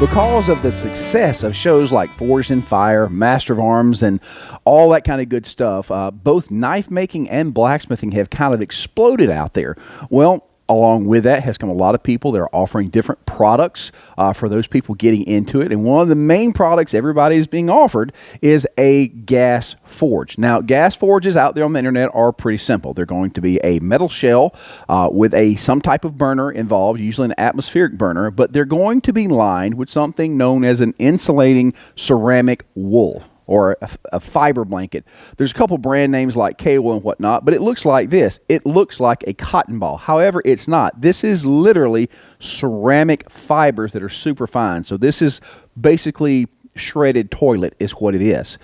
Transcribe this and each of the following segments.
Because of the success of shows like Forged in Fire, Master of Arms, and all that kind of good stuff, both knife making and blacksmithing have kind of exploded out there. Well, along with that has come a lot of people that are offering different products for those people getting into it. And one of the main products everybody is being offered is a gas forge. Now, gas forges out there on the internet are pretty simple. They're going to be a metal shell with some type of burner involved, usually an atmospheric burner, but they're going to be lined with something known as an insulating ceramic wool, or a fiber blanket. There's a couple brand names like K-Wool and whatnot, but it looks like this. It looks like a cotton ball. However, it's not. This is literally ceramic fibers that are super fine. So this is basically shredded toilet is what it is.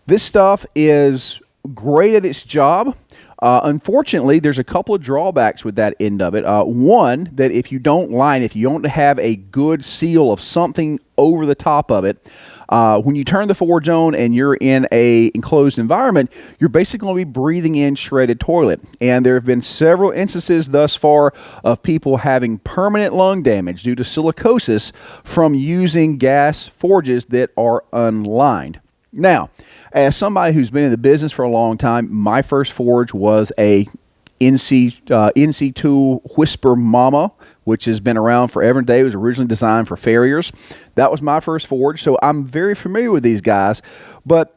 This stuff is great at its job. Unfortunately, there's a couple of drawbacks with that end of it. One, that if you don't have a good seal of something over the top of it, when you turn the forge on and you're in a enclosed environment, you're basically going to be breathing in shredded toilet. And there have been several instances thus far of people having permanent lung damage due to silicosis from using gas forges that are unlined. Now, as somebody who's been in the business for a long time, my first forge was a NC2 Whisper Mama, which has been around forever and a day. It was originally designed for farriers. That was my first forge, so I'm very familiar with these guys, but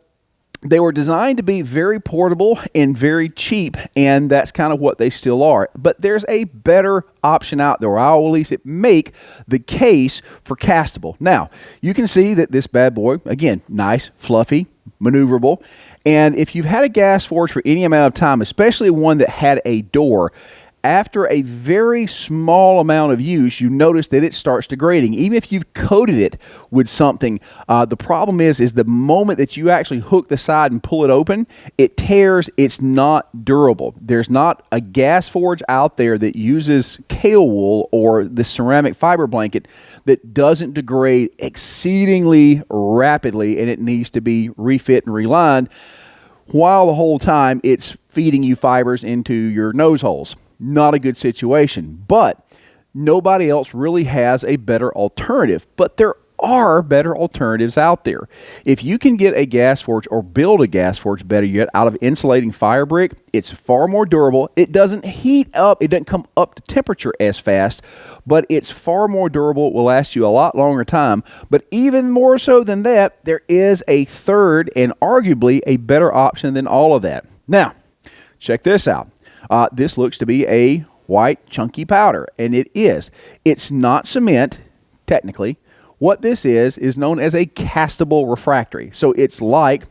they were designed to be very portable and very cheap, and that's kind of what they still are. But there's a better option out there. I'll at least make the case for castable. Now, you can see that this bad boy, again, nice, fluffy, maneuverable. And if you've had a gas forge for any amount of time, especially one that had a door, after a very small amount of use, you notice that it starts degrading. Even if you've coated it with something, the problem is the moment that you actually hook the side and pull it open, it tears. It's not durable. There's not a gas forge out there that uses K-Wool or the ceramic fiber blanket that doesn't degrade exceedingly rapidly, and it needs to be refit and relined while the whole time it's feeding you fibers into your nose holes. Not a good situation, but nobody else really has a better alternative. But there are better alternatives out there. If you can get a gas forge or build a gas forge, better yet, out of insulating fire brick, it's far more durable. It doesn't heat up. It doesn't come up to temperature as fast, but it's far more durable. It will last you a lot longer time. But even more so than that, there is a third and arguably a better option than all of that. Now, check this out. This looks to be a white chunky powder, and it is. It's not cement, technically. What this is known as a castable refractory. So it's like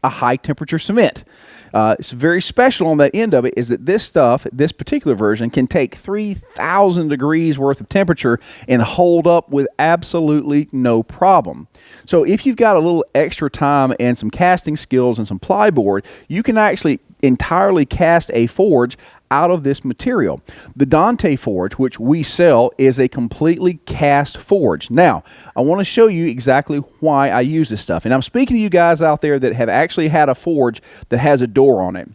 a high temperature cement. It's very special on that end of it is that this stuff, this particular version, can take 3,000 degrees worth of temperature and hold up with absolutely no problem. So if you've got a little extra time and some casting skills and some plyboard, you can actually entirely cast a forge out of this material. The Dante forge, which we sell, is a completely cast forge. Now, I want to show you exactly why I use this stuff. And I'm speaking to you guys out there that have actually had a forge that has a door on it.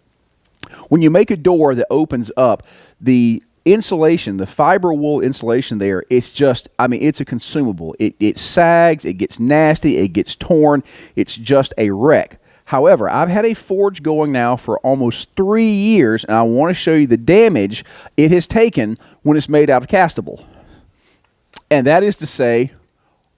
When you make a door that opens up, the insulation, the fiber wool insulation there, it's just, it's a consumable. It sags, it gets nasty, it gets torn. It's just a wreck. However, I've had a forge going now for almost 3 years, and I want to show you the damage it has taken when it's made out of castable. And that is to say,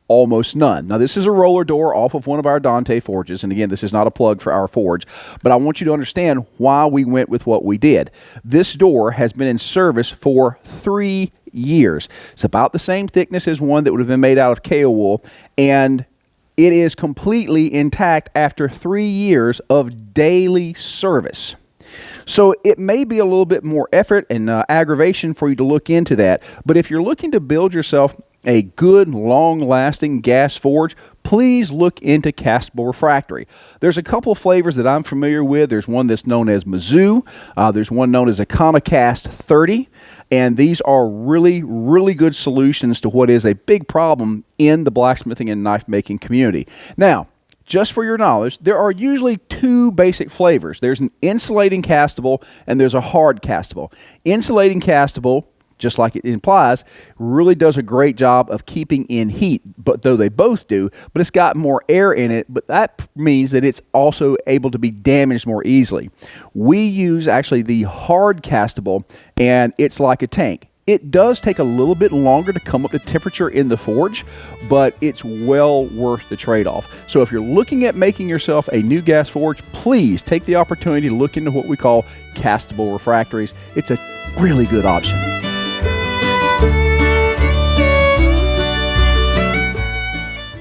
almost none. Now, this is a roller door off of one of our Dante forges, and again, this is not a plug for our forge, but I want you to understand why we went with what we did. This door has been in service for 3 years. It's about the same thickness as one that would have been made out of K-Wool, and it is completely intact after 3 years of daily service. So it may be a little bit more effort and aggravation for you to look into that. But if you're looking to build yourself a good, long-lasting gas forge, please look into Castable Refractory. There's a couple of flavors that I'm familiar with. There's one that's known as Mizzou. There's one known as Econocast 30. And these are really, really good solutions to what is a big problem in the blacksmithing and knife making community. Now, just for your knowledge, there are usually two basic flavors. There's an insulating castable and there's a hard castable. Insulating castable just like it implies, really does a great job of keeping in heat, but though they both do, but it's got more air in it, but that means that it's also able to be damaged more easily. We use actually the hard castable, and it's like a tank. It does take a little bit longer to come up to temperature in the forge, but it's well worth the trade-off. So if you're looking at making yourself a new gas forge, please take the opportunity to look into what we call castable refractories. It's a really good option.